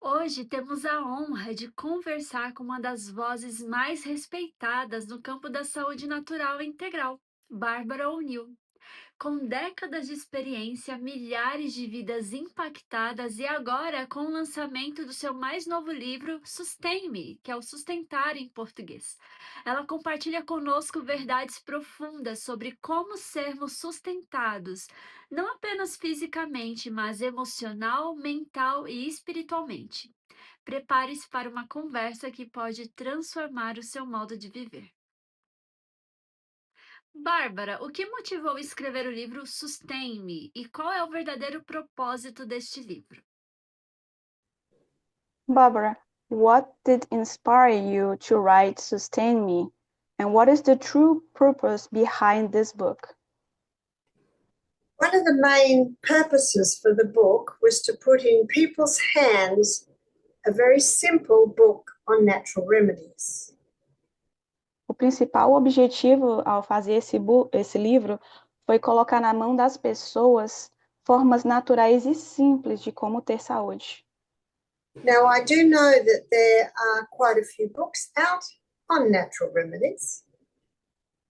Hoje temos a honra de conversar com uma das vozes mais respeitadas no campo da saúde natural e integral, Bárbara O'Neill. Com décadas de experiência, milhares de vidas impactadas e agora com o lançamento do seu mais novo livro, Sustain-me, que é o Sustentar em português. Ela compartilha conosco verdades profundas sobre como sermos sustentados, não apenas fisicamente, mas emocional, mental e espiritualmente. Prepare-se para uma conversa que pode transformar o seu modo de viver. Bárbara, o que motivou escrever o livro Sustain-me e qual é o verdadeiro propósito deste livro? Barbara, what did inspire you to write Sustain Me? And what is the true purpose behind this book? One of the main purposes for the book was to put in people's hands a very simple book on natural remedies. O principal objetivo ao fazer esse livro foi colocar na mão das pessoas formas naturais e simples de como ter saúde. Now, I do know that there are quite a few books out on natural remedies.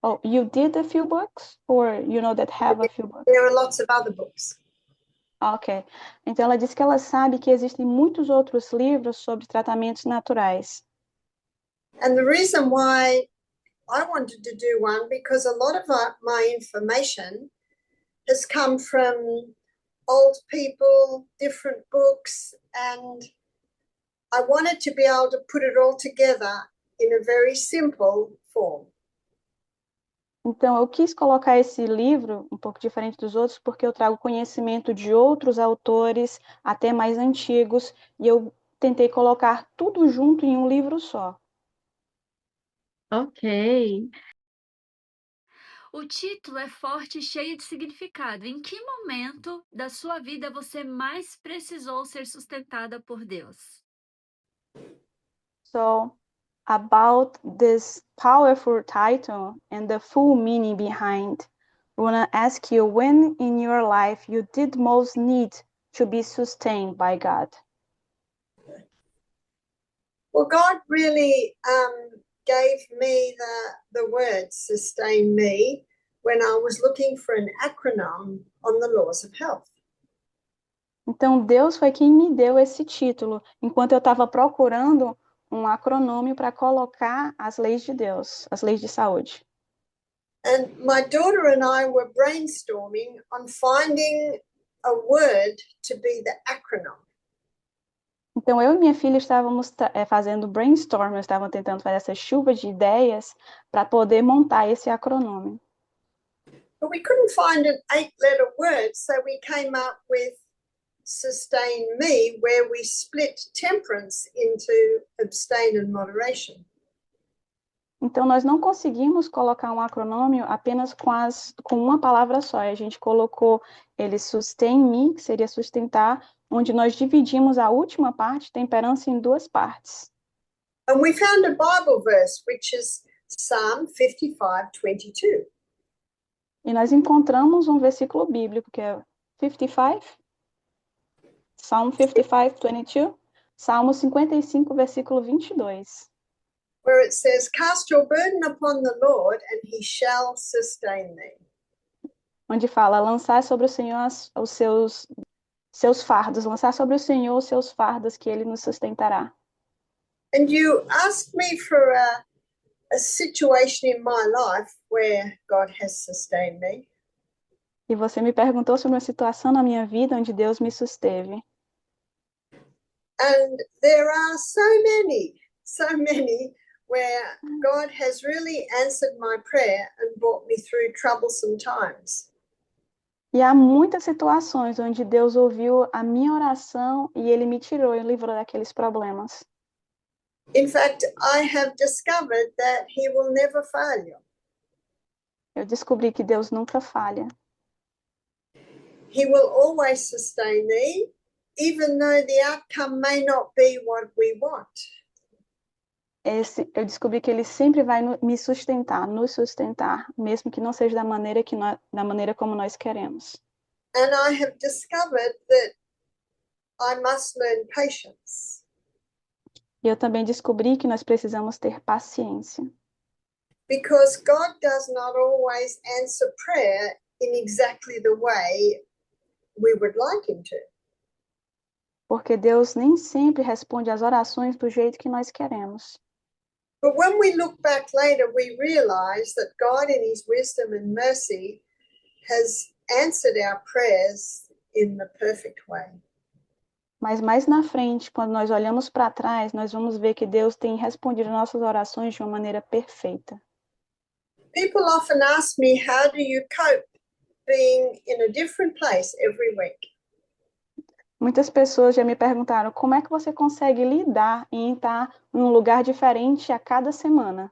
Oh, you did a few books? Or you know that have a few books? There are lots of other books. Ok. Então ela disse que ela sabe que existem muitos outros livros sobre tratamentos naturais. And the reason why I wanted to do one, because a lot of my information has come from old people, different books, and I wanted to be able to put it all together in a very simple form. Então, eu quis colocar esse livro um pouco diferente dos outros, porque eu trago conhecimento de outros autores, até mais antigos, e eu tentei colocar tudo junto em um livro só. Ok. O título é forte e cheio de significado. Em que momento da sua vida você mais precisou ser sustentada por Deus? So, about this powerful title and the full meaning behind, I want to ask you when in your life you did most need to be sustained by God. Well, God really gave me the word sustain me when I was looking for an acronym on the laws of health. Então, Deus foi quem me deu esse título, enquanto eu estava procurando um acronômio para colocar as leis de Deus, as leis de saúde. And my daughter and I were brainstorming on finding a word to be the acronym. Então, eu e minha filha estávamos fazendo brainstorm, estavam tentando fazer essa chuva de ideias para poder montar esse acronômio. But we couldn't find an 8-letter word, so we came up with sustain me, where we split temperance into abstain and moderation. Então, nós não conseguimos colocar um acronômio apenas com uma palavra só. A gente colocou ele sustain me, que seria sustentar, onde nós dividimos a última parte, temperança, em duas partes. And we found a Bible verse, which is Psalm 55:22. E nós encontramos um versículo bíblico, que é 55, Psalm 55, 22, Salmo 55, versículo 22. Where it says, cast your burden upon the Lord and he shall sustain thee. Onde fala, lançar sobre o Senhor os seus fardos, lançar sobre o Senhor os seus fardos, que ele nos sustentará. And you asked me for a situation in my life where God has sustained me. E você me perguntou sobre uma situação na minha vida onde Deus me susteve. And there are so many where God has really answered my prayer and brought me through troublesome times. E há muitas situações onde Deus ouviu a minha oração e ele me tirou e livrou daqueles problemas. In fact, I have discovered that he will never fail you. Eu descobri que Deus nunca falha. He will always sustain thee, even though the outcome may not be what we want. Eu descobri que ele sempre vai me sustentar, nos sustentar, mesmo que não seja da maneira como nós queremos. And I have discovered that I must learn patience. E eu também descobri que nós precisamos ter paciência. because God does not always answer prayer in exactly the way we would like him to. Porque Deus nem sempre responde às orações do jeito que nós queremos. But when we look back later, we realize that God, in his wisdom and mercy, has answered our prayers in the perfect way. Mas mais na frente, quando nós olhamos para trás, nós vamos ver que Deus tem respondido nossas orações de uma maneira perfeita. People often ask me, how do you cope being in a different place every week? Muitas pessoas já me perguntaram como é que você consegue lidar em estar em um lugar diferente a cada semana.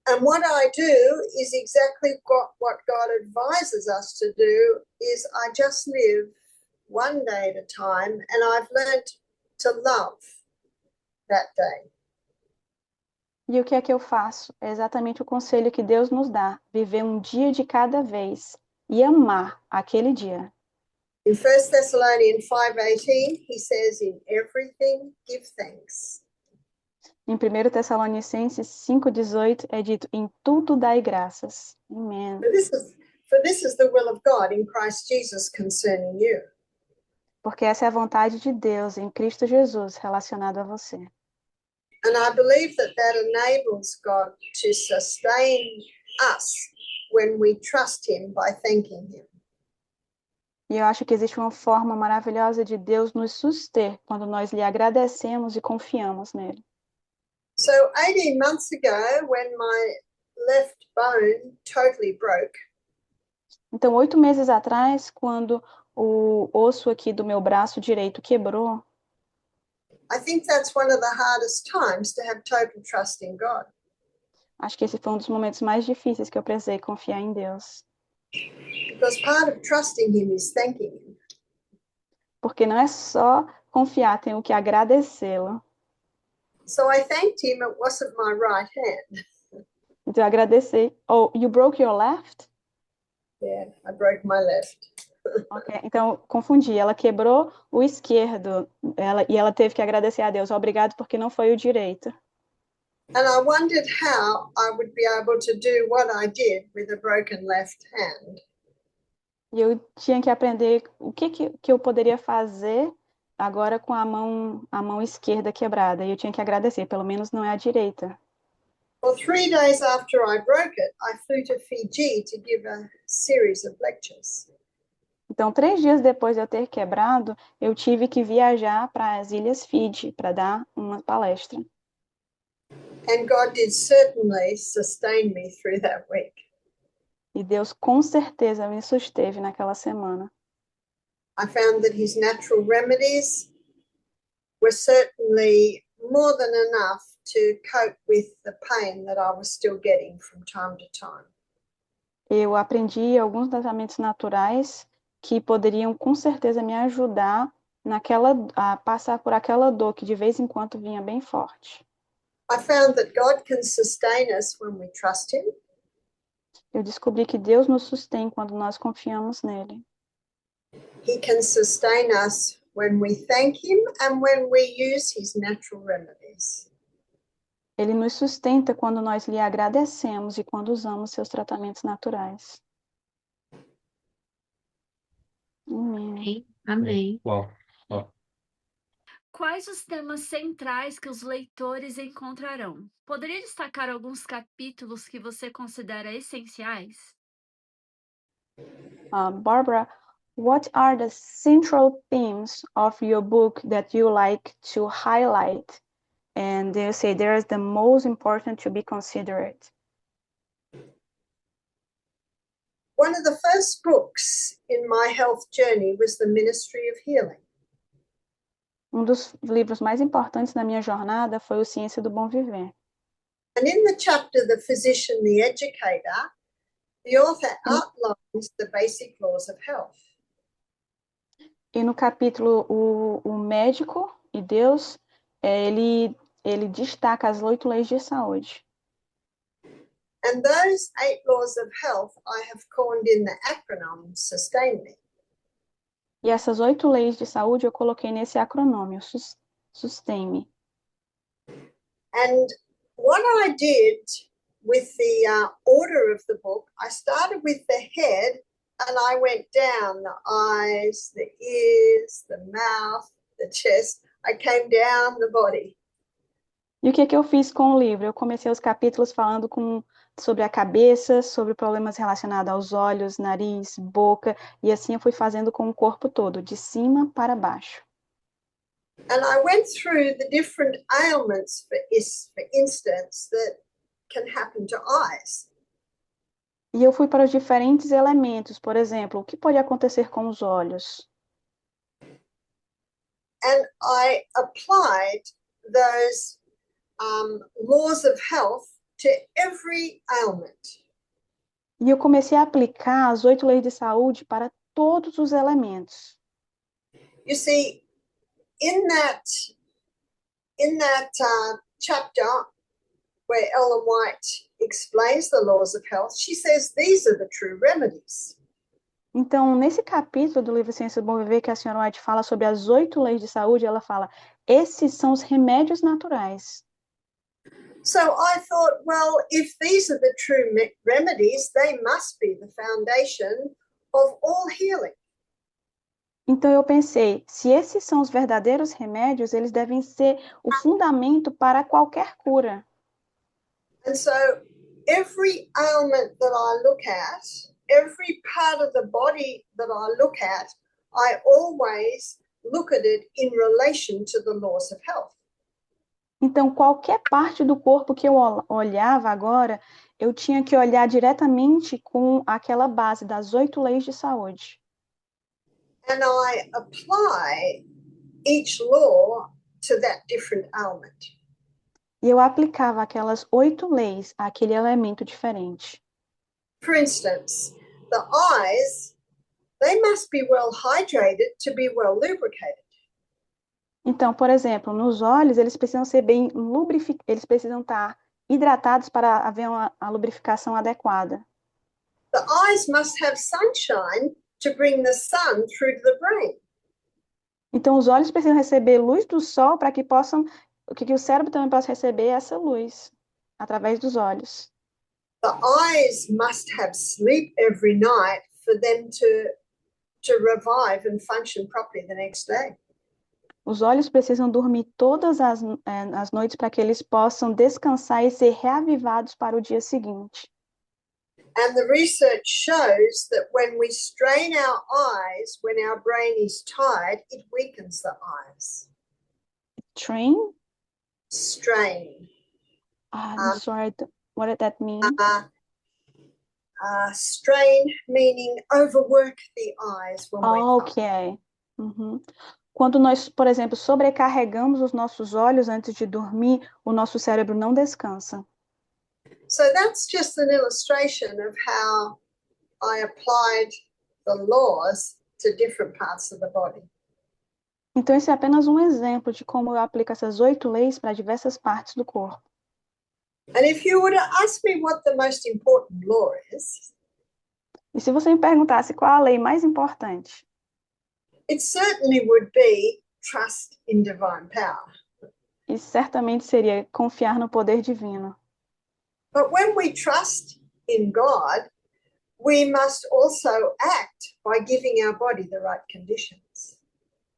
And what I do is exactly what God advises us to do, is I just live one day at a time, and I've learned to love that day. E o que é que eu faço? É exatamente o conselho que Deus nos dá, viver um dia de cada vez e amar aquele dia. In 1 Thessalonians 5:18, he says, in everything give thanks. Em 1 Tessalonicenses 5,18 é dito, em tudo dai graças. Amém. For this is the will of God in Christ Jesus concerning you. Porque essa é a vontade de Deus em Cristo Jesus relacionado a você. And I believe that enables God to sustain us when we trust him by thanking him. E eu acho que existe uma forma maravilhosa de Deus nos suster quando nós lhe agradecemos e confiamos nele. So 18 months ago, when my left bone totally broke, Então, 8 meses atrás, quando o osso aqui do meu braço direito quebrou, I think that's one of the hardest times to have total trust in God. acho que esse foi um dos momentos mais difíceis que eu precisei confiar em Deus. Because part of trusting him is thanking him. Porque não é só confiar, tenho que agradecê-lo. So I thanked him. It wasn't my right hand. Então, eu agradeci. Oh, you broke your left? Yeah, I broke my left. Ok, então confundi. Ela quebrou o esquerdo e ela teve que agradecer a Deus. Obrigado porque não foi o direito. And I wondered how I would be able to do what I did with a broken left hand. E eu tinha que aprender o que eu poderia fazer agora com a mão esquerda quebrada. E eu tinha que agradecer, pelo menos não é a direita. Well, 3 days after I broke it, I flew to Fiji to give a series of lectures. Então, 3 dias depois de eu ter quebrado, eu tive que viajar para as Ilhas Fiji para dar uma palestra. And God did certainly sustain me through that week. E Deus com certeza me susteve naquela semana. I found that his natural remedies were certainly more than enough to cope with the pain that I was still getting from time to time. Eu aprendi alguns tratamentos naturais que poderiam com certeza me ajudar a passar por aquela dor que de vez em quando vinha bem forte. I found that God can sustain us when we trust him. Eu descobri que Deus nos sustém quando nós confiamos nele. He can sustain us when we thank him and when we use his natural remedies. Ele nos sustenta quando nós lhe agradecemos e quando usamos seus tratamentos naturais. Amém. Amém. Uau. Quais os temas centrais que os leitores encontrarão? Poderia destacar alguns capítulos que você considera essenciais? Barbara, what are the central themes of your book that you like to highlight? And you say there is the most important to be considered. One of the first books in my health journey was The Ministry of Healing. Um dos livros mais importantes na minha jornada foi o Ciência do Bom Viver. And in the chapter, The Physician, the Educator, the author outlines the basic laws of health. E no capítulo o médico e Deus, ele destaca as 8 leis de saúde. And those 8 laws of health I have coined in the acronym Sustain Me. E essas 8 leis de saúde eu coloquei nesse acronômio, sustém-me. And what I did with the order of the book, I started with the head and I went down the eyes, the ears, the mouth, the chest. I came down the body. E o que é que eu fiz com o livro? Eu comecei os capítulos falando sobre a cabeça, sobre problemas relacionados aos olhos, nariz, boca, e assim eu fui fazendo com o corpo todo, de cima para baixo. And I went through the different ailments, for instance, that can happen to eyes. E eu fui para os diferentes elementos, por exemplo, o que pode acontecer com os olhos? And I applied those laws of health to every ailment. E eu comecei a aplicar as 8 leis de saúde para todos os elementos. You see, in that chapter where Ellen White explains the laws of health, she says these are the true remedies. Então, nesse capítulo do livro Ciência do Bom Viver, que a senhora White fala sobre as 8 leis de saúde, ela fala, esses são os remédios naturais. So I thought, well, if these are the true remedies, they must be the foundation of all healing. Então eu pensei, se esses são os verdadeiros remédios, eles devem ser o fundamento para qualquer cura. And so every ailment that I look at, every part of the body that I look at, I always look at it in relation to the laws of health. Então, qualquer parte do corpo que eu olhava agora, eu tinha que olhar diretamente com aquela base das 8 leis de saúde. And I apply each law to that different ailment. E eu aplicava aquelas 8 leis àquele elemento diferente. For instance, the eyes, they must be well hydrated to be well lubricated. Então, por exemplo, nos olhos, eles precisam ser bem lubrificados, eles precisam estar hidratados para haver a lubrificação adequada. The eyes must have sunshine to bring the sun through to the brain. Então, os olhos precisam receber luz do sol para que o cérebro também possa receber essa luz através dos olhos. The eyes must have sleep every night for them to revive and function properly the next day. Os olhos precisam dormir todas as noites para que eles possam descansar e ser reavivados para o dia seguinte. And the research shows that when we strain our eyes, when our brain is tired, it weakens the eyes. Train? Strain. I'm sorry, what did that mean? Strain meaning overwork the eyes when we're tired. Ok. Uhum. Quando nós, por exemplo, sobrecarregamos os nossos olhos antes de dormir, o nosso cérebro não descansa. So that's just an illustration of how I applied the laws to different parts of the body. Então, esse é apenas um exemplo de como eu aplico essas 8 leis para diversas partes do corpo. And if you were to ask me what the most important law is, E se você me perguntasse qual a lei mais importante, it certainly would be trust in divine power. isso certamente seria confiar no poder divino. But when we trust in God, we must also act by giving our body the right conditions.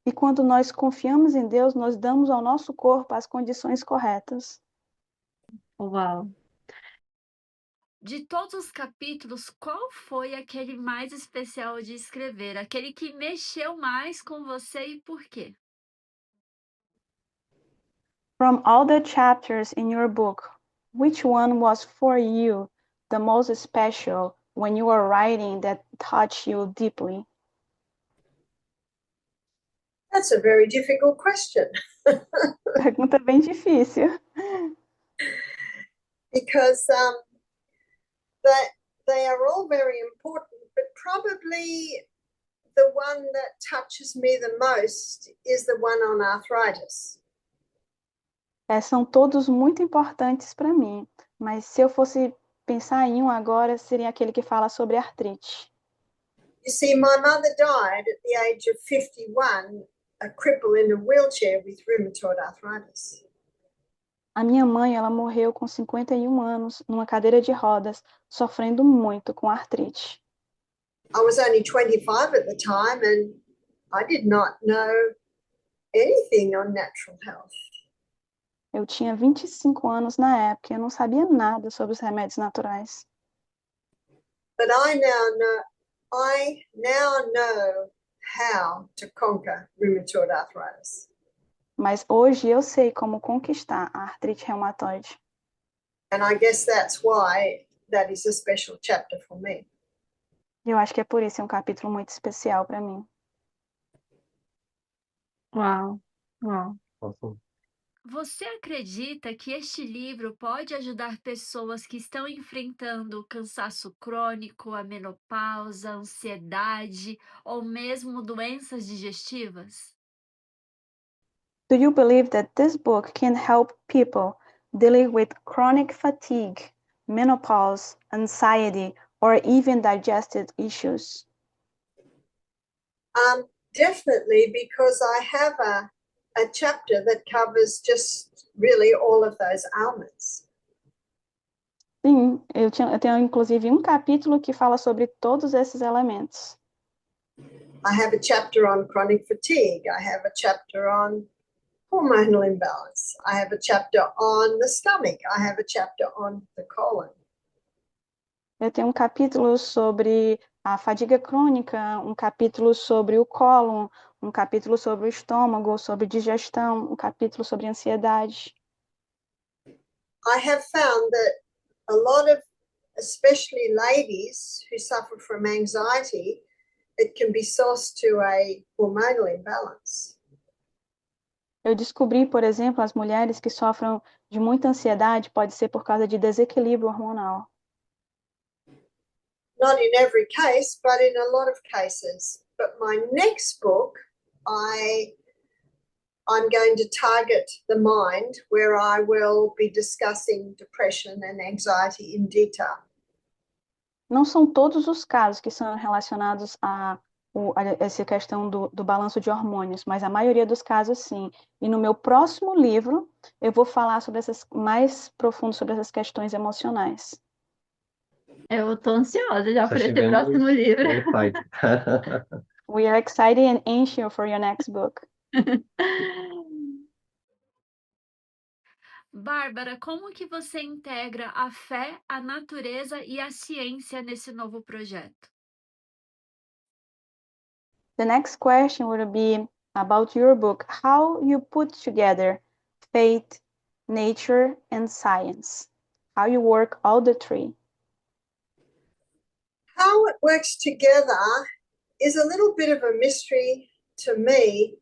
E quando nós confiamos em Deus, nós damos ao nosso corpo as condições corretas. Uau! De todos os capítulos, qual foi aquele mais especial de escrever? Aquele que mexeu mais com você e por quê? From all the chapters in your book, which one was for you the most special when you were writing that touched you deeply? That's a very difficult question. Pergunta bem difícil. Because they are all very important, but probably the one that touches me the most is the one on arthritis. São todos muito importantes para mim, mas se eu fosse pensar em um agora, seria aquele que fala sobre artrite. You see, my mother died at the age of 51 a cripple in a wheelchair with rheumatoid arthritis. A minha mãe, ela morreu com 51 anos, numa cadeira de rodas, sofrendo muito com artrite. I was only 25 at the time and I did not know anything on natural health. Eu tinha 25 anos na época e eu não sabia nada sobre os remédios naturais. But I now know how to conquer rheumatoid arthritis. Mas hoje eu sei como conquistar a artrite reumatoide. And I guess that's why that is a special chapter for me. Eu acho que é por isso um capítulo muito especial para mim. Uau, uau. Awesome. Você acredita que este livro pode ajudar pessoas que estão enfrentando cansaço crônico, a menopausa, a ansiedade ou mesmo doenças digestivas? Do you believe that this book can help people dealing with chronic fatigue, menopause, anxiety, or even digestive issues? Definitely, because I have a chapter that covers just really all of those ailments. Sim, eu tenho inclusive um capítulo que fala sobre todos esses elementos. I have a chapter on chronic fatigue. I have a chapter on hormonal imbalance. I have a chapter on the stomach. I have a chapter on the colon. Eu tenho um capítulo sobre a fadiga crônica, um capítulo sobre o cólon, um capítulo sobre o estômago, sobre digestão, um capítulo sobre ansiedade. I have found that a lot of, especially ladies who suffer from anxiety, it can be sourced to a hormonal imbalance. Eu descobri, por exemplo, as mulheres que sofrem de muita ansiedade pode ser por causa de desequilíbrio hormonal. Not in every case, but in a lot of cases. But my next book, I'm going to target the mind, where I will be discussing depression and anxiety in detail. Não são todos os casos que são relacionados a essa questão do balanço de hormônios, mas a maioria dos casos sim. E no meu próximo livro, eu vou falar sobre mais profundo sobre essas questões emocionais. Eu tô ansiosa já por esse Chegando próximo livro. qualified. We are excited and anxious for your next book. Bárbara, como que você integra a fé, a natureza e a ciência nesse novo projeto? The next question would be about your book, how you put together faith, nature, and science, how you work all the three. How it works together is a little bit of a mystery to me,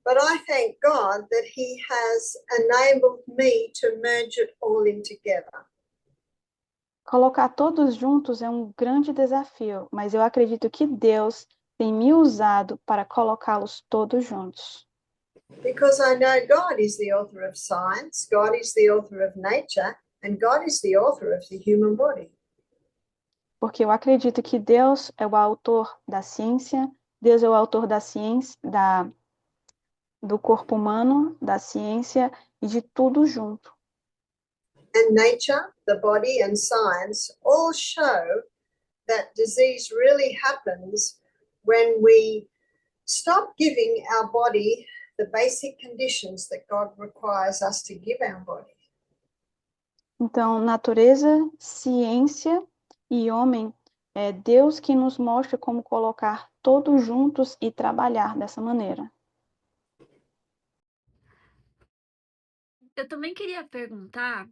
but I thank God that He has enabled me to merge it all in together. Colocar todos juntos é um grande desafio, mas eu acredito que Deus tem me usado para colocá-los todos juntos. Because I know God is the author of science, God is the author of nature, and God is the author of the human body. Porque eu acredito que Deus é o autor da ciência, Deus é o autor da ciência, do corpo humano, da ciência e de tudo junto. And nature, the body, and science all show that disease really happens when we stop giving our body the basic conditions that God requires us to give our body. Então, natureza, ciência e homem, é Deus que nos mostra como colocar todos juntos e trabalhar dessa maneira. Eu também queria perguntar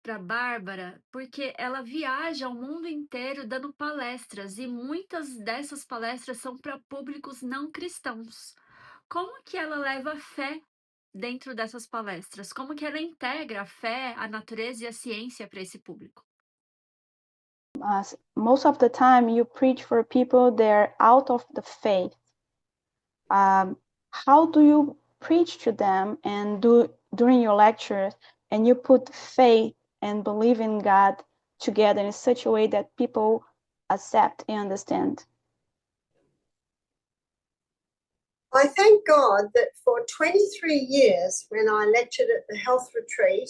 para Bárbara, porque ela viaja ao mundo inteiro dando palestras e muitas dessas palestras são para públicos não cristãos. Como que ela leva fé dentro dessas palestras? Como que ela integra a fé, a natureza e a ciência para esse público? Most of the time you preach for people they're out of the faith. How do you preach to them and during your lectures and you put faith and believe in God together in such a way that people accept and understand? I thank God that for 23 years, when I lectured at the health retreat,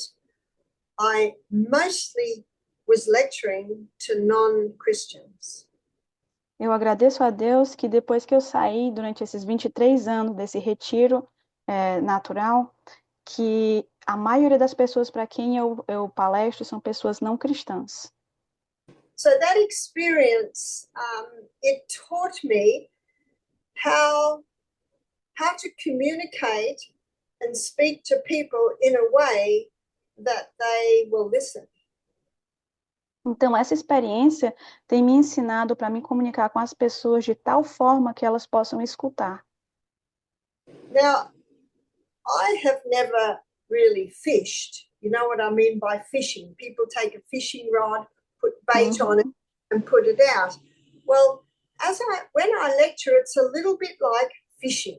I mostly was lecturing to non-Christians. Eu agradeço a Deus que depois que eu saí, durante esses 23 anos desse retiro natural, que a maioria das pessoas para quem eu palestro são pessoas não cristãs. So that experience, it taught me how to communicate and speak to people in a way that they will listen. Então, essa experiência tem me ensinado para me comunicar com as pessoas de tal forma que elas possam escutar. Now, I have never really fished. You know what I mean by fishing? People take a fishing rod, put bait on it, and put it out. Well, when I lecture, it's a little bit like fishing.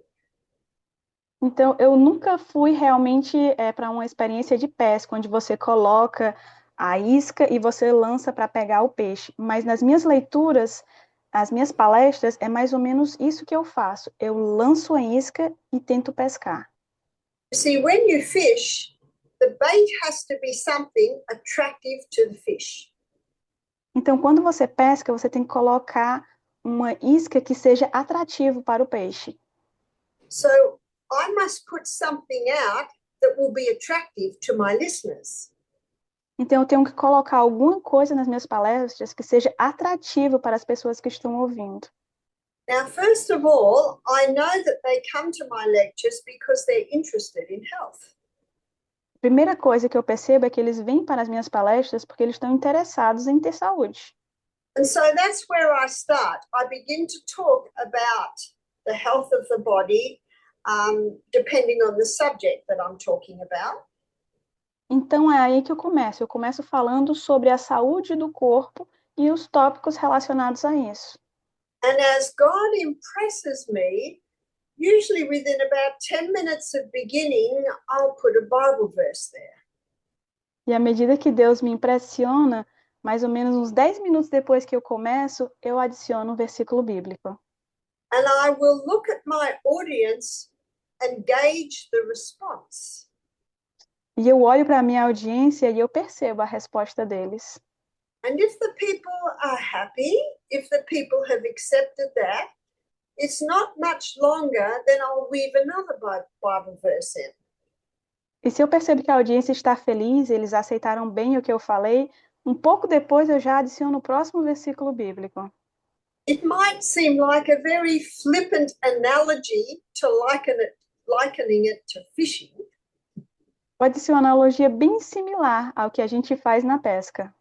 Então, eu nunca fui realmente para uma experiência de pesca, onde você coloca a isca e você lança para pegar o peixe. Mas nas minhas leituras, as minhas palestras, é mais ou menos isso que eu faço. Eu lanço a isca e tento pescar. You see, when you fish, the bait has to be something attractive to the fish. Então, quando você pesca, você tem que colocar uma isca que seja atrativo para o peixe. So I must put something out that will be attractive to my listeners. Então, eu tenho que colocar alguma coisa nas minhas palestras que seja atrativo para as pessoas que estão ouvindo. Now, first of all, I know that they come to my lectures because they're interested in health. A primeira coisa que eu percebo é que eles vêm para as minhas palestras porque eles estão interessados em ter saúde. And so that's where I start. I begin to talk about the health of the body, depending on the subject that I'm talking about. Então, é aí que eu começo. Eu começo falando sobre a saúde do corpo e os tópicos relacionados a isso. And as God impresses me, usually within about 10 minutes of beginning, I'll put a Bible verse there. E à medida que Deus me impressiona, mais ou menos uns 10 minutos depois que eu começo, eu adiciono um versículo bíblico. And I will look at my audience and gauge the response. E eu olho para a minha audiência e eu percebo a resposta deles. And if the people are happy, if the people have accepted that, it's not much longer, then I'll weave another Bible verse in. E se eu percebo que a audiência está feliz, eles aceitaram bem o que eu falei, um pouco depois eu já adiciono o próximo versículo bíblico. It might seem like a very flippant analogy to likening it to fishing. Pode ser uma analogia bem similar ao que a gente faz na pesca.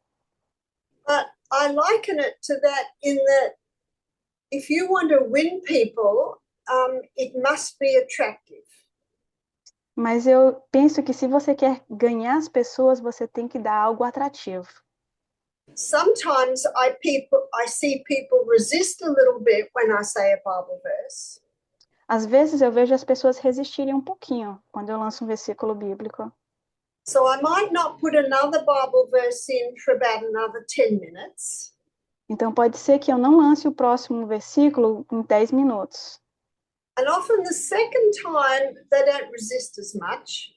But I liken it to that in that if you want to win people, it must be attractive. Mas eu penso que se você quer ganhar as pessoas, você tem que dar algo atrativo. Sometimes I see people resist a little bit when I say a Bible verse. Às vezes eu vejo as pessoas resistirem um pouquinho quando eu lanço um versículo bíblico. So I might not put another Bible verse in for about another 10 minutes. Então pode ser que eu não lance o próximo versículo em 10 minutos. And often the second time they don't resist as much.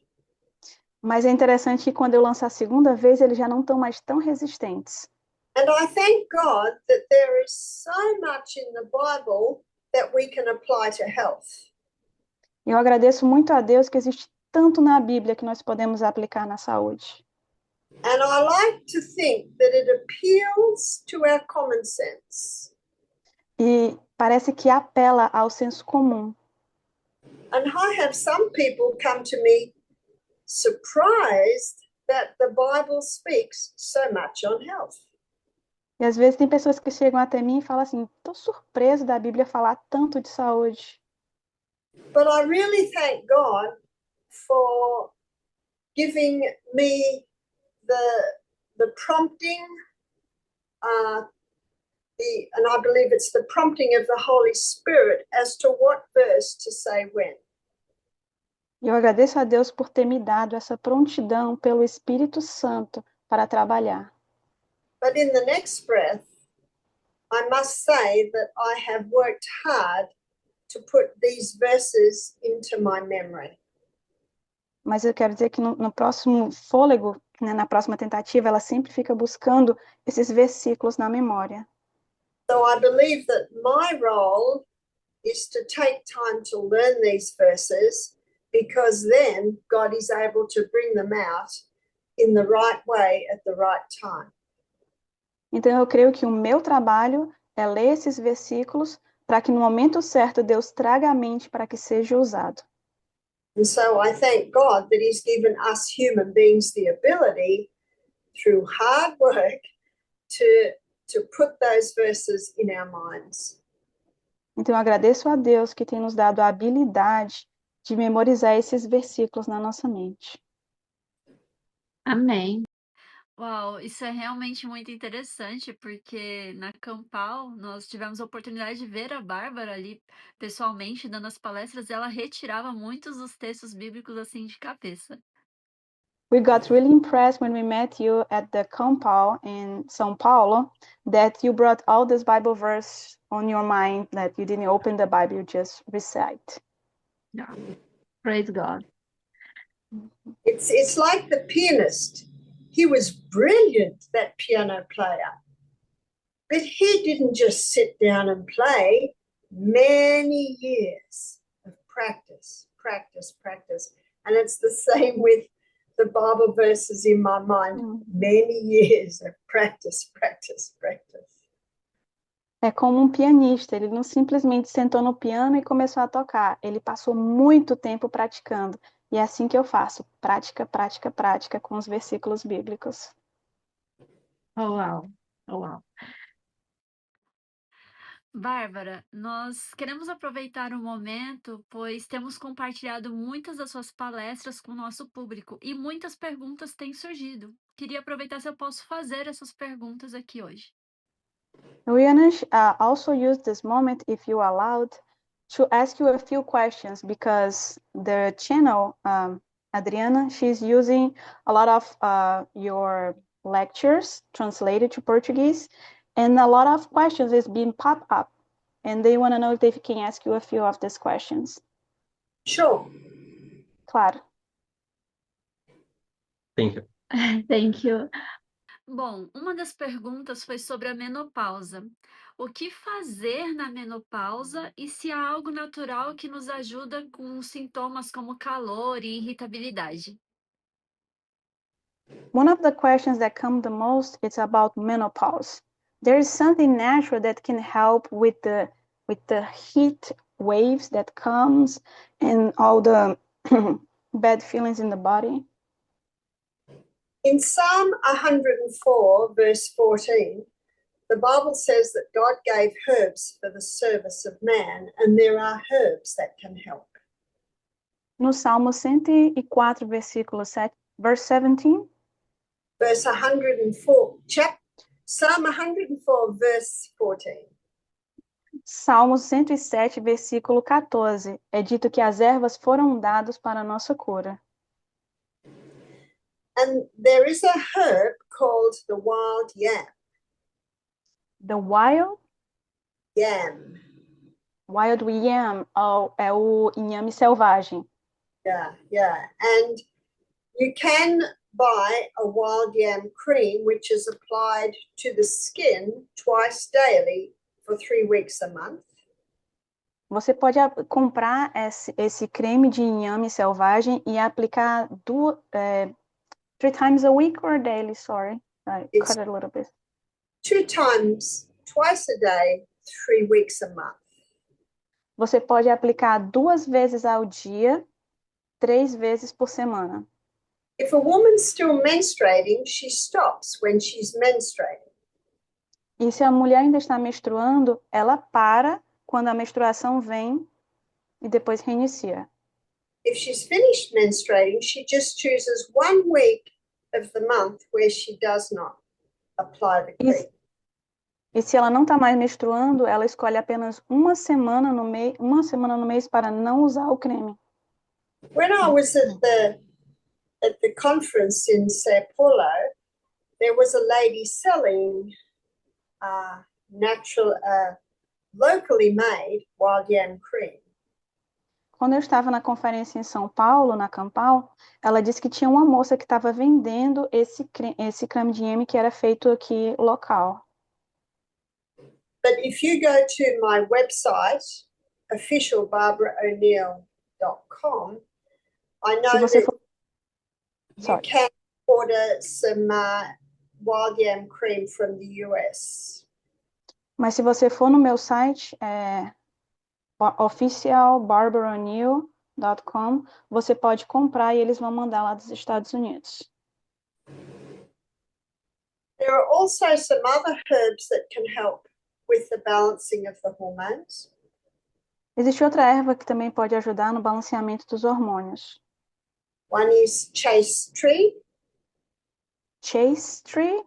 Mas é interessante que quando eu lanço a segunda vez, eles já não estão mais tão resistentes. And I thank God that there is so much in the Bible that we can apply to health. Eu agradeço muito a Deus que existe tanto na Bíblia que nós podemos aplicar na saúde. And I like to think that it appeals to our common sense. E parece que apela ao senso comum. And I have some people come to me surprised that the Bible speaks so much on health. E às vezes tem pessoas que chegam até mim e falam assim, estou surpreso da Bíblia falar tanto de saúde. But I really thank God for giving me the prompting, and I believe it's the prompting of the Holy Spirit as to what verse to say when. E eu agradeço a Deus por ter me dado essa prontidão pelo Espírito Santo para trabalhar. But in the next breath, I must say that I have worked hard to put these verses into my memory. Mas eu quero dizer que no próximo fôlego, né, na próxima tentativa, ela sempre fica buscando esses versículos na memória. So I believe that my role is to take time to learn these verses, because then God is able to bring them out in the right way at the right time. Então eu creio que o meu trabalho é ler esses versículos para que no momento certo Deus traga à mente para que seja usado. And so I thank God that He's given us human beings the ability, through hard work, to put those verses in our minds. Então eu agradeço a Deus que tem nos dado a habilidade de memorizar esses versículos na nossa mente. Amém. Uau, isso é realmente muito interessante, porque na Campal nós tivemos a oportunidade de ver a Bárbara ali pessoalmente dando as palestras, e ela retirava muitos dos textos bíblicos assim de cabeça. We got really impressed when we met you at the Compal in São Paulo, that you brought all this Bible verse on your mind, that you didn't open the Bible, you just recite. Yeah. Praise God. It's like the pianist. He was brilliant, that piano player. But he didn't just sit down and play. Many years of practice. And it's the same with the Bible verses in my mind. Many years of practice. É como um pianista, ele não simplesmente sentou no piano e começou a tocar, ele passou muito tempo praticando. E é assim que eu faço, prática com os versículos bíblicos. Oh, wow. Oh, wow. Bárbara, nós queremos aproveitar o momento, pois temos compartilhado muitas das suas palestras com o nosso público e muitas perguntas têm surgido. Queria aproveitar se eu posso fazer essas perguntas aqui hoje. We also use this moment, if you allowed, to ask you a few questions, because the channel, Adriana, she's using a lot of your lectures translated to Portuguese, and a lot of questions is being popped up, and they want to know if they can ask you a few of these questions. Sure. Claro. Thank you. Thank you. Bom, uma das perguntas foi sobre a menopausa. O que fazer na menopausa e se há algo natural que nos ajuda com sintomas como calor e irritabilidade? One of the questions that come the most is about menopause. There is something natural that can help with the heat waves that comes and all the bad feelings in the body. In Psalm 104, verse 14, the Bible says that God gave herbs for the service of man, and there are herbs that can help. No Salmo 104, versículo 7, verse 17. Verse 104, Psalm 104, verse 14. Salmo 107, versículo 14. É dito que as ervas foram dadas para a nossa cura. And there is a herb called the wild yam. The wild Yam. yam, é o inhame selvagem. Yeah. And you can buy a wild yam cream, which is applied to the skin twice daily for 3 weeks a month. Você pode comprar esse creme de inhame selvagem e aplicar 3 times a week or daily, sorry. I cut it a little bit. 2 times, twice a day, 3 weeks a month. Você pode aplicar 2 vezes ao dia, 3 vezes por semana. If a woman's still menstruating, she stops when she's menstruating. E se a mulher ainda está menstruando, ela para quando a menstruação vem e depois reinicia. If she's finished menstruating, she just chooses 1 week of the month where she does not apply the cream. E se ela não está mais menstruando, ela escolhe apenas uma semana no mês para não usar o creme. When I was at the conference in Sao Paulo, there was a lady selling natural, locally made wild yam cream. Quando eu estava na conferência em São Paulo, na Campal, ela disse que tinha uma moça que estava vendendo esse creme de Yemi que era feito aqui local. But if you go to my website, officialbarbaraoneal.com, I Se know você that for... you Sorry. can order some wild yam cream from the US. Mas se você for no meu site, officialbarbaraoneal.com, você pode comprar e eles vão mandar lá dos Estados Unidos. There are also some other herbs that can help with the balancing of the hormones. Existe outra erva que também pode ajudar no balanceamento dos hormônios. One is chaste tree. Chaste tree?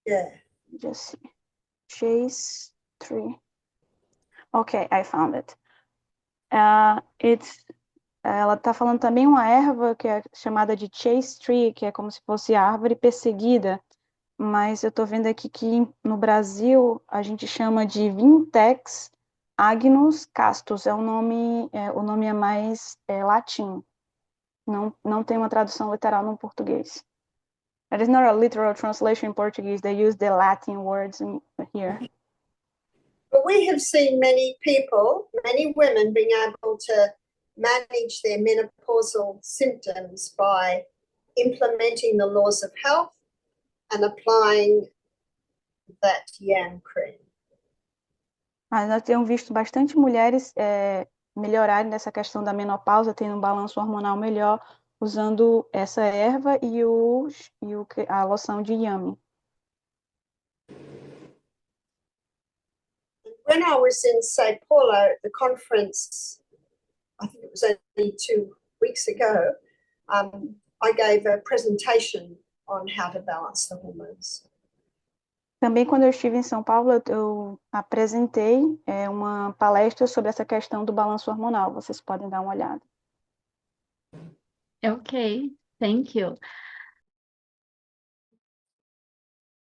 Yeah. Just see. Chaste tree. Okay, I found it. Ela está falando também uma erva que é chamada de chaste tree, que é como se fosse árvore perseguida, mas eu estou vendo aqui que no Brasil a gente chama de Vintex agnus castus, o nome é mais latim, não tem uma tradução literal no português. That is not a literal translation in Portuguese, they use the Latin words here. But we have seen many people, many women being able to manage their menopausal symptoms by implementing the laws of health and applying that yam cream. Mas nós temos visto bastante mulheres melhorarem nessa questão da menopausa, tendo um balanço hormonal melhor, usando essa erva e a loção de Yami. When I was in Sao Paulo at the conference, I think it was only 2 weeks ago, I gave a presentation on how to balance the hormones. Também, quando eu estive em São Paulo, eu apresentei uma palestra sobre essa questão do balanço hormonal. Vocês podem dar uma olhada. Okay, thank you.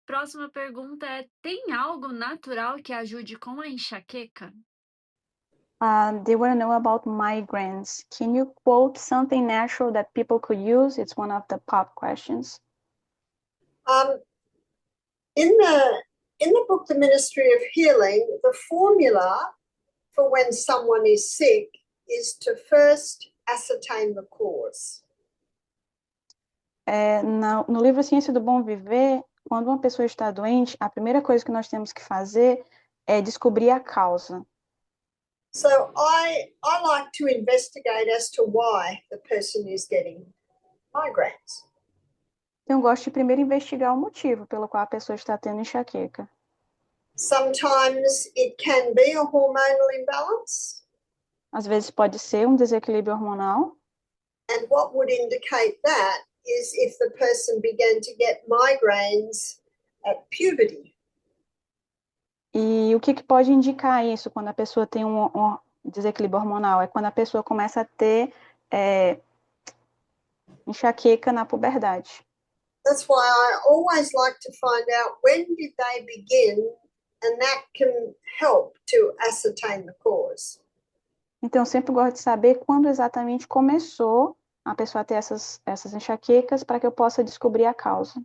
Próxima pergunta é: tem algo natural que ajude com a enxaqueca? They want to know about migraines. Can you quote something natural that people could use? It's one of the pop questions. In the book, The Ministry of Healing, the formula for when someone is sick is to first ascertain the cause. No livro Ciência do Bom Viver, quando uma pessoa está doente, a primeira coisa que nós temos que fazer é descobrir a causa. So I like to investigate as to why the person is getting migraines. Então, eu gosto de primeiro investigar o motivo pelo qual a pessoa está tendo enxaqueca. Sometimes it can be a hormonal imbalance. Às vezes pode ser um desequilíbrio hormonal. And what would indicate that is if the person began to get migraines at puberty. E o que pode indicar isso quando a pessoa tem um desequilíbrio hormonal? É quando a pessoa começa a ter enxaqueca na puberdade. That's why I always like to find out when did they begin, and that can help to ascertain the cause. Então, eu sempre gosto de saber quando exatamente começou a pessoa a ter essas enxaquecas para que eu possa descobrir a causa.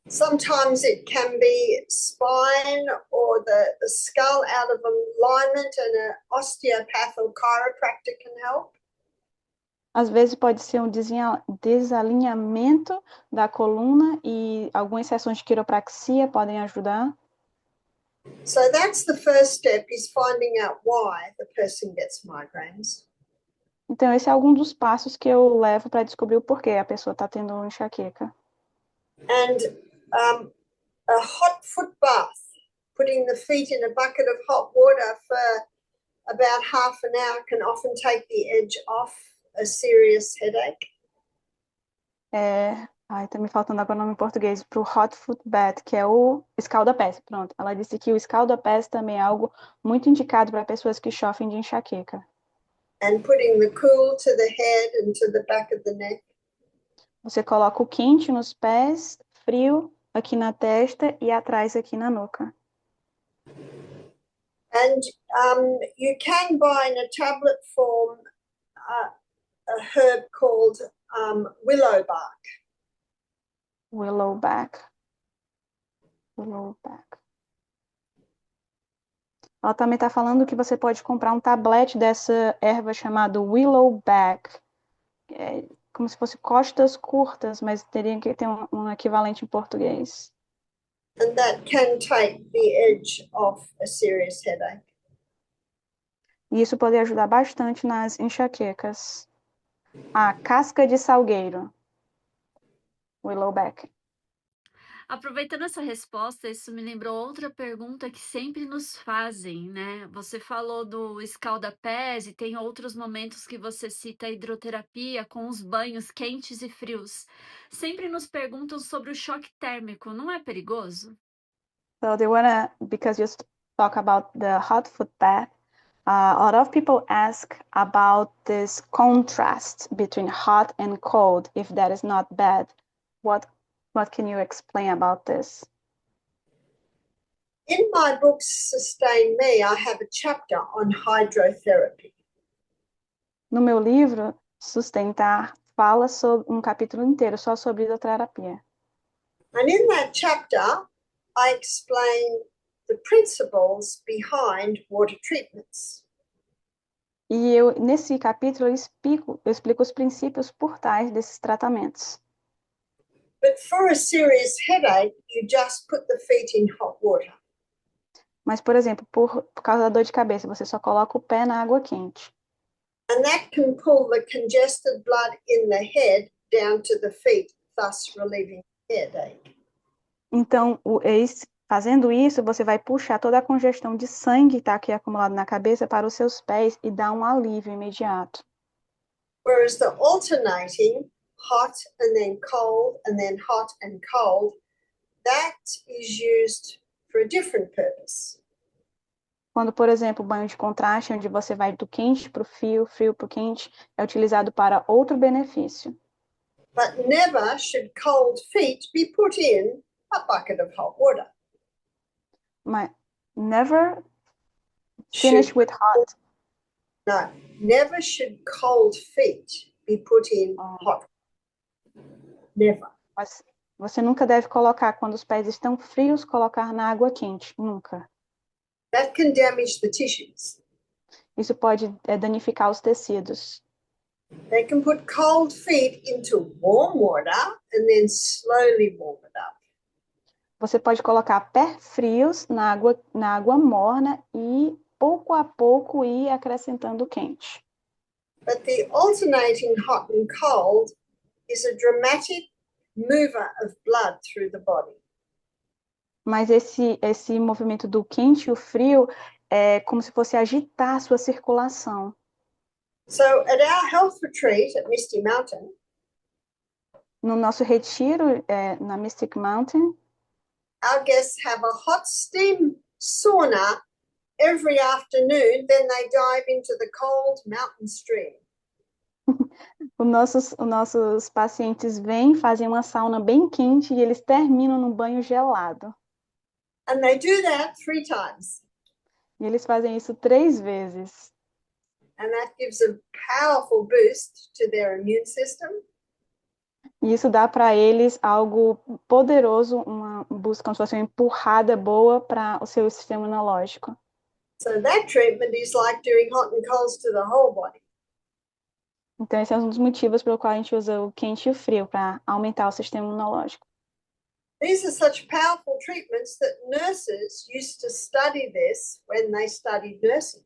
Sometimes it can be spine or the skull out of alignment, and an osteopath or chiropractor can help. Às vezes pode ser um desalinhamento da coluna e algumas sessões de quiropraxia podem ajudar. So that's the first step, is finding out why the person gets migraines. Então, esse é algum dos passos que eu levo para descobrir o porquê a pessoa está tendo enxaqueca. And a hot foot bath, putting the feet in a bucket of hot water for about half an hour, can often take the edge off a serious headache. Tá me faltando agora o nome em português, para o hot foot bath, que é o escalda-pés. Pronto, ela disse que o escalda-pés também é algo muito indicado para pessoas que sofrem de enxaqueca. And putting the cool to the head and to the back of the neck. Você coloca o quente nos pés, frio aqui na testa e atrás aqui na nuca. And you can buy in a tablet form a herb called willow bark. Willowback. Willowback. Ela também está falando que você pode comprar um tablete dessa erva chamada Willowback. É como se fosse costas curtas, mas teria que ter um equivalente em português. And that can take the edge off a serious headache. E isso pode ajudar bastante nas enxaquecas. A casca de salgueiro. Willowback. Aproveitando essa resposta, isso me lembrou outra pergunta que sempre nos fazem, né? Você falou do escalda-pés e tem outros momentos que você cita a hidroterapia com os banhos quentes e frios. Sempre nos perguntam sobre o choque térmico, não é perigoso? So they wanna, because you talk about the hot foot bath, a lot of people ask about this contrast between hot and cold, if that is not bad. What can you explain about this? In my book, Sustain Me, I have a chapter on hydrotherapy. No meu livro, Sustentar, fala sobre um capítulo inteiro só sobre hidroterapia. And in that chapter, I explain the principles behind water treatments. E nesse capítulo, eu explico os princípios por trás desses tratamentos. But for a serious headache, you just put the feet in hot water. Mas, por exemplo, por causa da dor de cabeça, você só coloca o pé na água quente. And that can pull the congested blood in the head down to the feet, thus relieving the headache. Então, fazendo isso, você vai puxar toda a congestão de sangue que está aqui acumulado na cabeça para os seus pés e dar um alívio imediato. Whereas the alternating hot and then cold and then hot and cold, that is used for a different purpose. Quando, por exemplo, o banho de contraste, onde você vai do quente para o frio, frio para o quente, é utilizado para outro benefício. But never should cold feet be put in a bucket of hot water. Mas never finish with hot. No, never should cold feet be put in hot. Never. Mas você nunca deve colocar, quando os pés estão frios, colocar na água quente. Nunca. That can damage the tissues. Isso pode danificar os tecidos. They can put cold feet into warm water and then slowly warm it up. Você pode colocar pés frios na água morna e, pouco a pouco, ir acrescentando quente. But the alternating hot and cold is a dramatic mover of blood through the body. Mas esse movimento do quente e o frio é como se fosse agitar a sua circulação. So at our health retreat at Misty Mountain, No nosso retiro na Mystic Mountain, our guests have a hot steam sauna every afternoon, then they dive into the cold mountain stream. os nossos pacientes vêm, fazem uma sauna bem quente e eles terminam num banho gelado. And they do that 3 times. E eles fazem isso 3 vezes. And that gives a powerful boost to their immune system. E isso dá para eles algo poderoso, uma busca, como se fosse uma empurrada boa para o seu sistema imunológico. So that treatment is like doing hot and colds to the whole body. Então, esse é um dos motivos pelo qual a gente usa o quente e o frio, para aumentar o sistema imunológico. These are such powerful treatments that nurses used to study this when they studied nursing.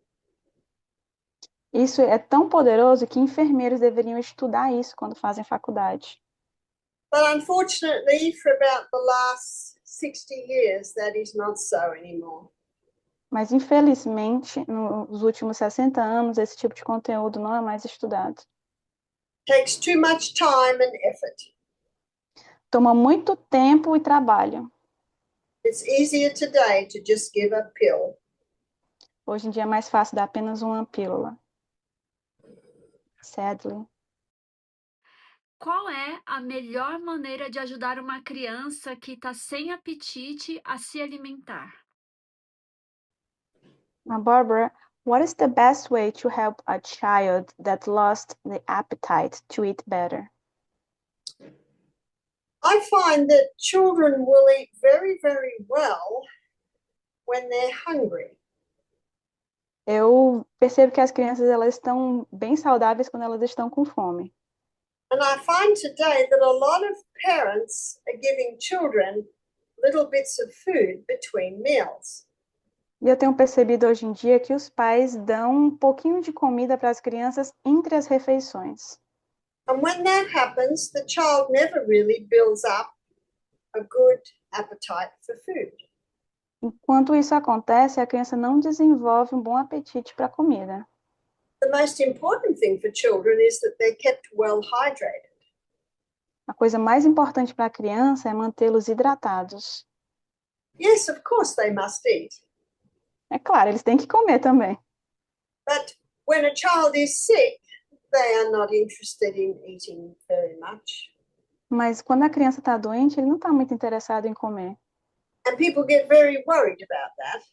Isso é tão poderoso que enfermeiros deveriam estudar isso quando fazem faculdade. But unfortunately, for about the last 60 years, that is not so anymore. Mas, infelizmente, nos últimos 60 anos, esse tipo de conteúdo não é mais estudado. Takes too much time and effort. Toma muito tempo e trabalho. It's easier today to just give a pill. Hoje em dia é mais fácil dar apenas uma pílula. Sadly. Qual é a melhor maneira de ajudar uma criança que está sem apetite a se alimentar? Now, Barbara, What is the best way to help a child that lost the appetite to eat better? I find that children will eat very, very well when they're hungry. Eu percebo que as crianças elas estão bem saudáveis quando elas estão com fome. And I find today that a lot of parents are giving children little bits of food between meals. E eu tenho percebido hoje em dia que os pais dão um pouquinho de comida para as crianças entre as refeições. And when that happens, the child never really builds up a good appetite for food. Enquanto isso acontece, a criança não desenvolve um bom apetite para a comida. The most important thing for children is that they're kept well hydrated. A coisa mais importante para a criança é mantê-los hidratados. Yes, of course they must eat. É claro, eles têm que comer também. But when a child is sick, they are not interested in eating very much. Mas quando a criança está doente, ele não está muito interessado em comer. And people get very worried about that.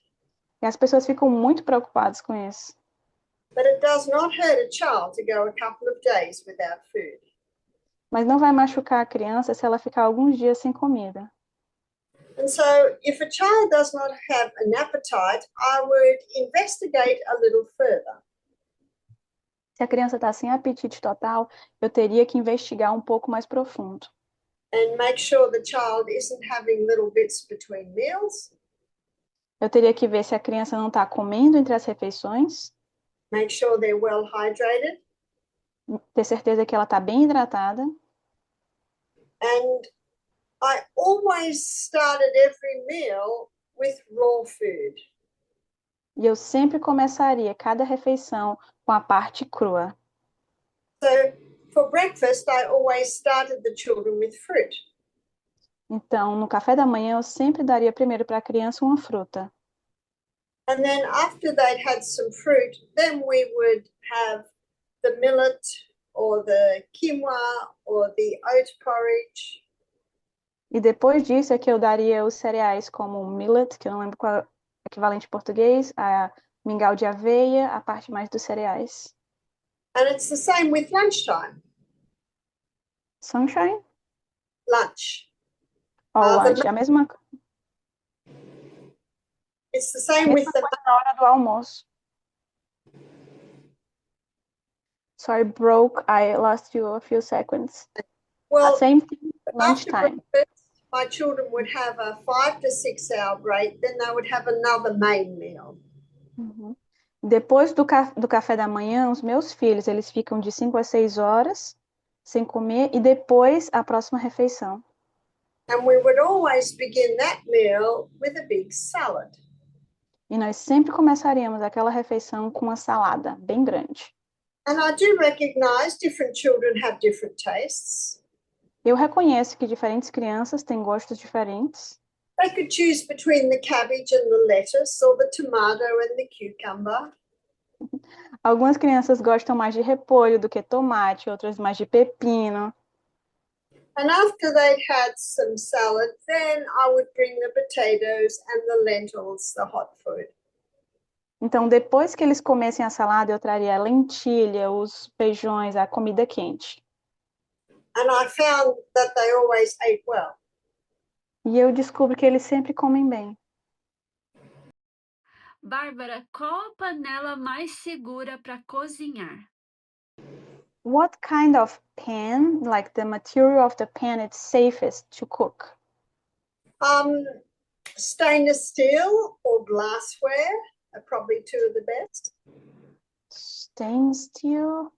E as pessoas ficam muito preocupadas com isso. But it does not hurt a child to go a couple of days without food. Mas não vai machucar a criança se ela ficar alguns dias sem comida. And so if a child does not have an appetite, I would investigate a little further. Se a criança está sem apetite total, eu teria que investigar um pouco mais profundo. And make sure the child isn't having little bits between meals. Eu teria que ver se a criança não está comendo entre as refeições, Make sure they're well hydrated. ter certeza que ela está bem hidratada. And I always started every meal with raw food. E eu sempre começaria cada refeição com a parte crua. So for breakfast, I always started the children with fruit. Então, no café da manhã, eu sempre daria primeiro para a criança uma fruta. And then after they'd had some fruit, then we would have the millet or the quinoa or the oat porridge. E depois disso é que eu daria os cereais como o millet, que eu não lembro qual é o equivalente em português, a mingau de aveia, a parte mais dos cereais. And it's the same with lunchtime. Sunshine? Lunch. Ou Ah, lunch, é a mesma It's the same with the coisa na hora do almoço. Sorry, broke. I lost you a few seconds. well. Same thing, After lunchtime. breakfast, my children would have a 5 to 6 hour break, then they would have another main meal. Uhum. Depois do café da manhã, os meus filhos, eles ficam de 5 a 6 horas sem comer e depois a próxima refeição. And we would always begin that meal with a big salad. E nós sempre começaríamos aquela refeição com uma salada bem grande. And I do recognize different children have different tastes. Eu reconheço que diferentes crianças têm gostos diferentes. They could choose between the cabbage and the lettuce or the tomato and the cucumber. Algumas crianças gostam mais de repolho do que tomate, outras mais de pepino. And after they'd had some salad, then I would bring the potatoes and the lentils, the hot food. Então, depois que eles comessem a salada, eu traria a lentilha, os feijões, a comida quente. And I found that they always ate well. E eu descubro que eles sempre comem bem. Bárbara, qual a panela mais segura para cozinhar? What kind of pan, like the material of the pan, is safest to cook? Stainless steel or glassware are probably two of the best. Stainless steel,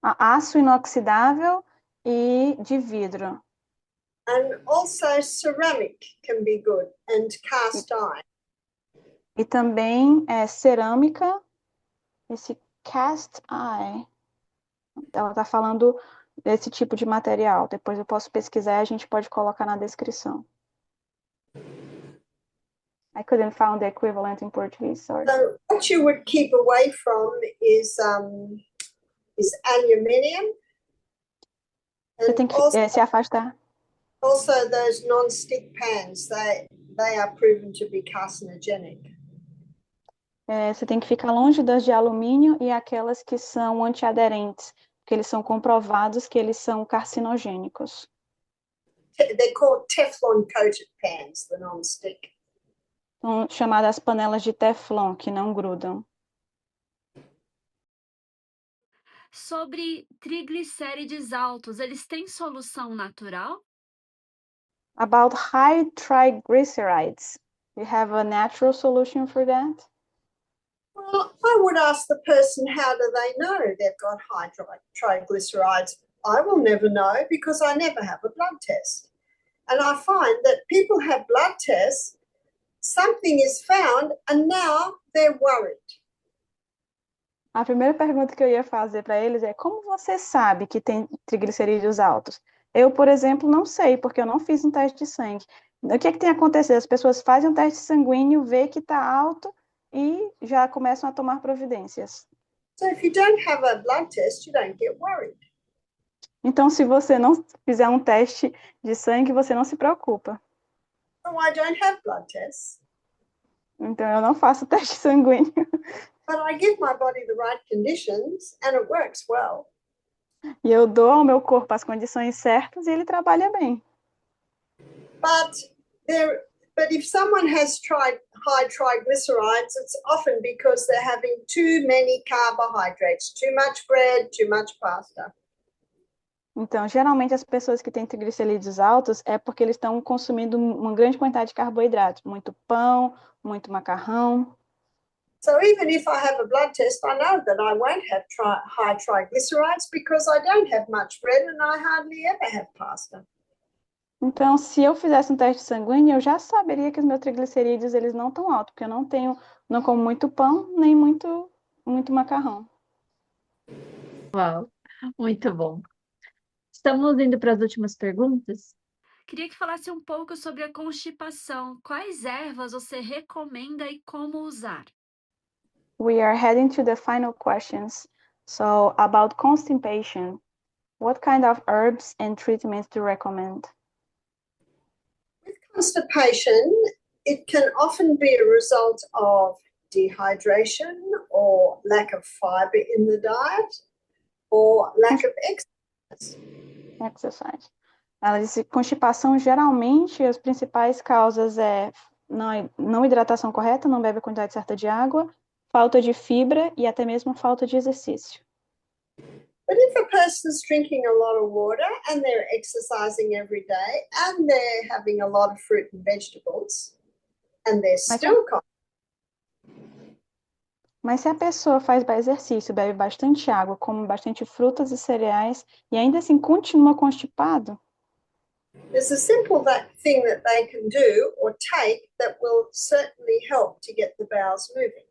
aço inoxidável e de vidro. And also ceramic can be good, and cast iron. E também cerâmica, esse cast iron. Ela está falando desse tipo de material. Depois eu posso pesquisar e a gente pode colocar na descrição. I couldn't find the equivalent in Portuguese, sorry. So what you would keep away from is aluminium. Você And tem que se afastar. also those non-stick pans, they are proven to be carcinogenic. Você tem que ficar longe das de alumínio e aquelas que são antiaderentes, porque eles são comprovados que eles são carcinogênicos. They're called Teflon coated pans, the non-stick. São chamadas panelas de Teflon, que não grudam. Sobre triglicérides altos, eles têm solução natural? About high triglycerides, you have a natural solution for that? Well, I would ask the person, how do they know they've got high triglycerides? I will never know because I never have a blood test. And I find that people have blood tests, something is found, and now they're worried. A primeira pergunta que eu ia fazer para eles é: como você sabe que tem triglicerídeos altos? Eu, por exemplo, não sei, porque eu não fiz um teste de sangue. O que é que tem acontecido? As pessoas fazem um teste sanguíneo, vê que está alto e já começam a tomar providências. So if you don't have a blood test, you don't get worried. Então, se você não fizer um teste de sangue, você não se preocupa. So I don't have blood tests, Então, eu não faço teste sanguíneo. but I give my body the right conditions and it works well. E eu dou ao meu corpo as condições certas e ele trabalha bem. But if someone has tried high triglycerides, it's often because they're having too many carbohydrates, too much bread, too much pasta. Então, geralmente as pessoas que têm triglicerídeos altos é porque eles estão consumindo uma grande quantidade de carboidratos, muito pão, muito macarrão. So even if I have a blood test, I know that I won't have high triglycerides because I don't have much bread and I hardly ever have pasta. Então, se eu fizesse um teste sanguíneo, eu já saberia que os meus triglicerídeos eles não estão altos, porque eu não como muito pão, nem muito macarrão. Uau, muito bom. Estamos indo para as últimas perguntas. Queria que falasse um pouco sobre a constipação. Quais ervas você recomenda e como usar? We are heading to the final questions. So, about constipation, what kind of herbs and treatments do you recommend? With constipation, it can often be a result of dehydration or lack of fiber in the diet or lack of exercise. Exercise. Ela disse que constipação, geralmente, as principais causas é não hidratação correta, não bebe a quantidade certa de água, falta de fibra e até mesmo falta de exercício. But if a person's drinking a lot of water and they're exercising every day and they're having a lot of fruit and vegetables and they're still Mas se a pessoa faz exercício, bebe bastante água, come bastante frutas e cereais e ainda assim continua constipado, there's a simple thing that they can do or take that will certainly help to get the bowels moving.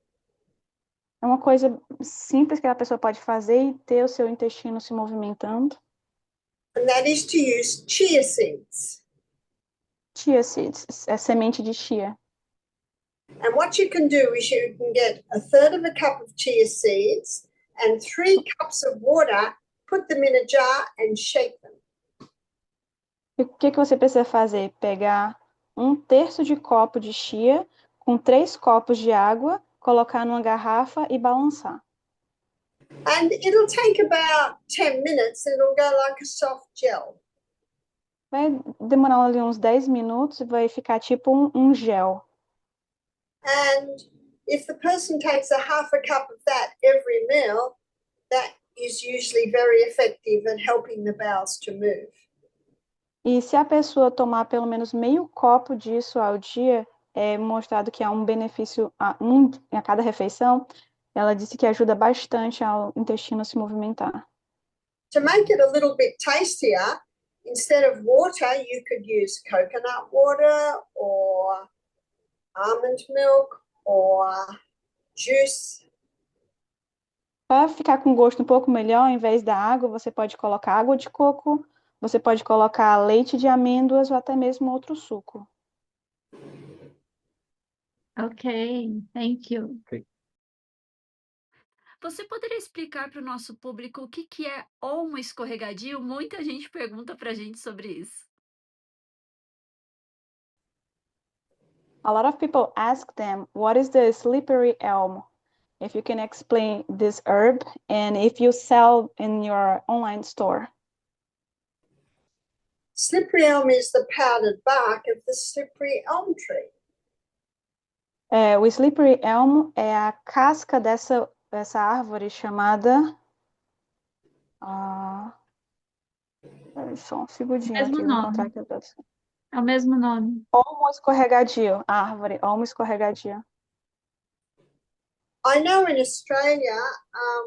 é uma coisa simples que a pessoa pode fazer e ter o seu intestino se movimentando. And that is to use chia seeds. Chia seeds, é semente de chia. And what you can do is you can get a third of a cup of chia seeds and 3 cups of water, put them in a jar and shake them. E o que você precisa fazer? Pegar 1/3 de copo de chia com 3 copos de água, colocar numa garrafa e balançar. And it'll take about 10 minutes. It'll go like a soft gel. Vai demorar ali uns 10 minutos e vai ficar tipo um gel. And if the person takes a half a cup of that every meal, that is usually very effective at helping the bowels to move. E se a pessoa tomar pelo menos meio copo disso ao dia, é mostrado que há um benefício a cada refeição. Ela disse que ajuda bastante ao intestino se movimentar. To make it a little bit tastier, instead of water, you could use coconut water or almond milk or juice. Para ficar com gosto um pouco melhor, ao invés da água, você pode colocar água de coco, você pode colocar leite de amêndoas ou até mesmo outro suco. Ok, thank you. Você poderia explicar para o nosso público o que é olmo escorregadio? Muita gente pergunta para a gente sobre isso. A lot of people ask them, what is the slippery elm? If you can explain this herb and if you sell in your online store. Slippery elm is the powdered bark of the slippery elm tree. O slippery elm é a casca dessa árvore chamada... só um segundinho aqui, Mesmo vou encontrar nome. aqui a tradução. É o mesmo nome. Olmo escorregadio, árvore, olmo escorregadio. I know in Australia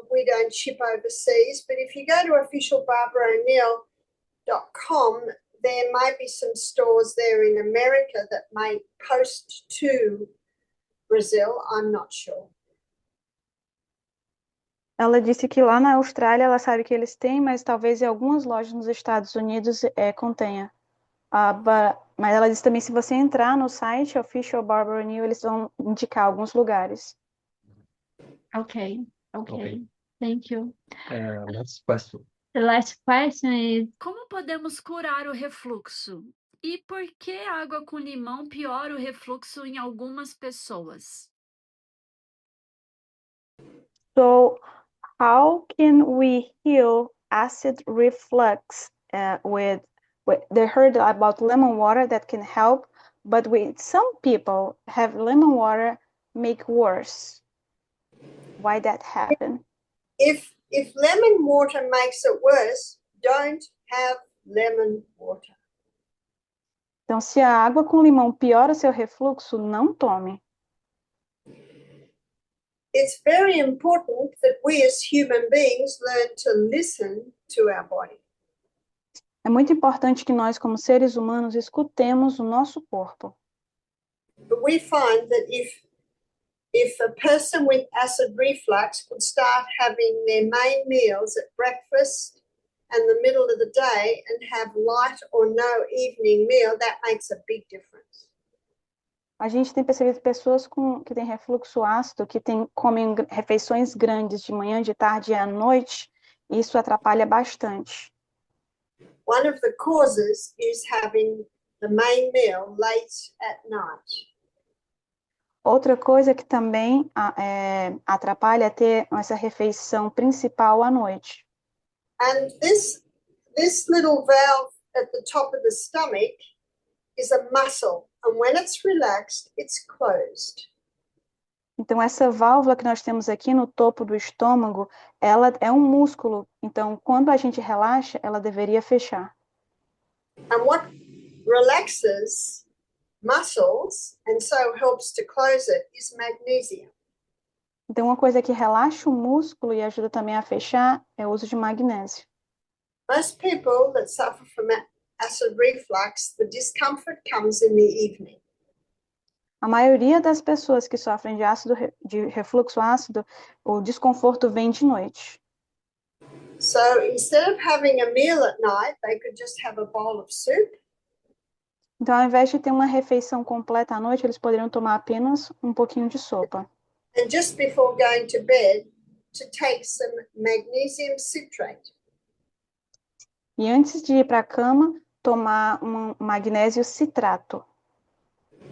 we don't ship overseas, but if you go to officialbarbaro'Neill.com, there might be some stores there in America that may post to Brazil. I'm not sure. Ela disse que lá na Austrália ela sabe que eles têm, mas talvez em algumas lojas nos Estados Unidos contenha. Mas ela disse também, se você entrar no site Official Barbara O'Neill, eles vão indicar alguns lugares. Okay. Okay. Thank you. Last question. The last question is, Como podemos curar o refluxo? E por que água com limão piora o refluxo em algumas pessoas? So, how can we heal acid reflux they heard about lemon water that can help, but with some people have lemon water make worse. Why that happen? If lemon water makes it worse, don't have lemon water. Então, se a água com limão piora o seu refluxo, não tome. It's very important that we as human beings learn to listen to our body. É muito importante que nós, como seres humanos, escutemos o nosso corpo. But we find that if a person with acid reflux could start having their main meals at breakfast and the middle of the day and have light or no evening meal, that makes a big difference. A gente tem percebido pessoas que têm refluxo ácido, que comem refeições grandes de manhã, de tarde e à noite, e isso atrapalha bastante. One of the causes is having the main meal late at night. Outra coisa que também atrapalha é ter essa refeição principal à noite. And this little valve at the top of the stomach is a muscle, and when it's relaxed, it's closed. Então, essa válvula que nós temos aqui no topo do estômago, ela é um músculo. Então, quando a gente relaxa, ela deveria fechar. And what relaxes muscles and so helps to close it is magnesium. Então, uma coisa que relaxa o músculo e ajuda também a fechar é o uso de magnésio. Most people that suffer from acid reflux, the discomfort comes in the evening. A maioria das pessoas que sofrem de refluxo ácido, o desconforto vem de noite. So instead of having a meal at night, they could just have a bowl of soup. Então, ao invés de ter uma refeição completa à noite, eles poderiam tomar apenas um pouquinho de sopa. And just before going to bed, to take some magnesium citrate. E antes de ir para a cama, tomar um magnésio citrato.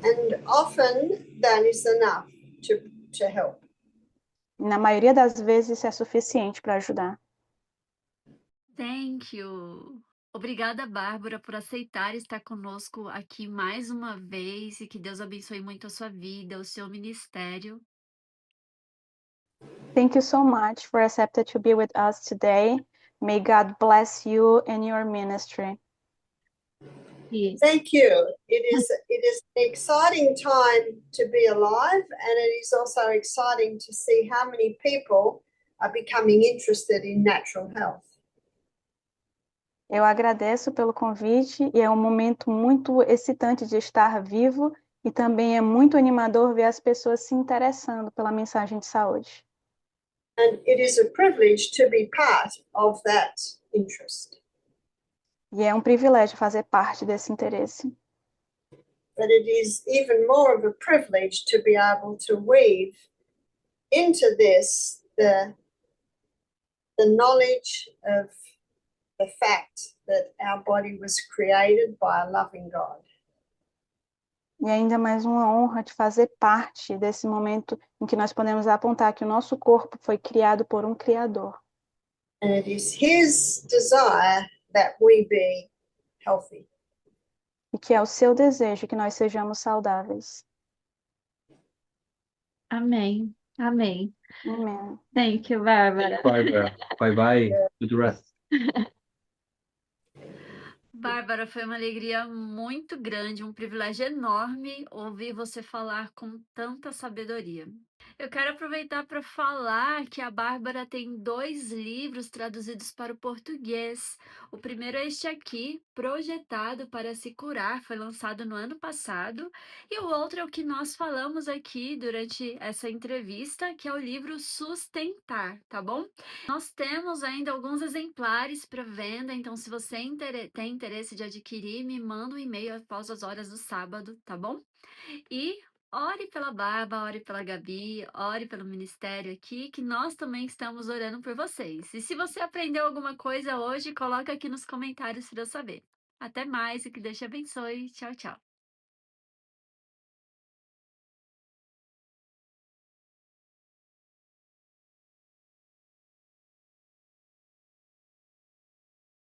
And often that is enough to help. Na maioria das vezes, isso é suficiente para ajudar. Thank you. Obrigada, Bárbara, por aceitar estar conosco aqui mais uma vez e que Deus abençoe muito a sua vida, o seu ministério. Thank you so much for accepting to be with us today. May God bless you and your ministry. yes. Thank you. It is an exciting time to be alive, and it is also exciting to see how many people are becoming interested in natural health. Eu agradeço pelo convite e é um momento muito excitante de estar vivo e também é muito animador ver as pessoas se interessando pela mensagem de saúde. And it is a privilege to be part of that interest. E é um privilégio fazer parte desse interesse. But it is even more of a privilege to be able to weave into this the knowledge of the fact that our body was created by a loving God. E ainda mais uma honra de fazer parte desse momento em que nós podemos apontar que o nosso corpo foi criado por um Criador. And it is His desire that we be healthy. E que é o seu desejo que nós sejamos saudáveis. Amém. Amém. Amém. Thank you, Bárbara. Barbara. Bye bye. Good rest. Bárbara, foi uma alegria muito grande, um privilégio enorme ouvir você falar com tanta sabedoria. Eu quero aproveitar para falar que a Bárbara tem 2 livros traduzidos para o português. O primeiro é este aqui, Projetado para se Curar, foi lançado no ano passado. E o outro é o que nós falamos aqui durante essa entrevista, que é o livro Sustentar, tá bom? Nós temos ainda alguns exemplares para venda, então se você tem interesse de adquirir, me manda um e-mail após as horas do sábado, tá bom? E ore pela Barba, ore pela Gabi, ore pelo ministério aqui, que nós também estamos orando por vocês. E se você aprendeu alguma coisa hoje, coloca aqui nos comentários para eu saber. Até mais e que Deus te abençoe. Tchau, tchau.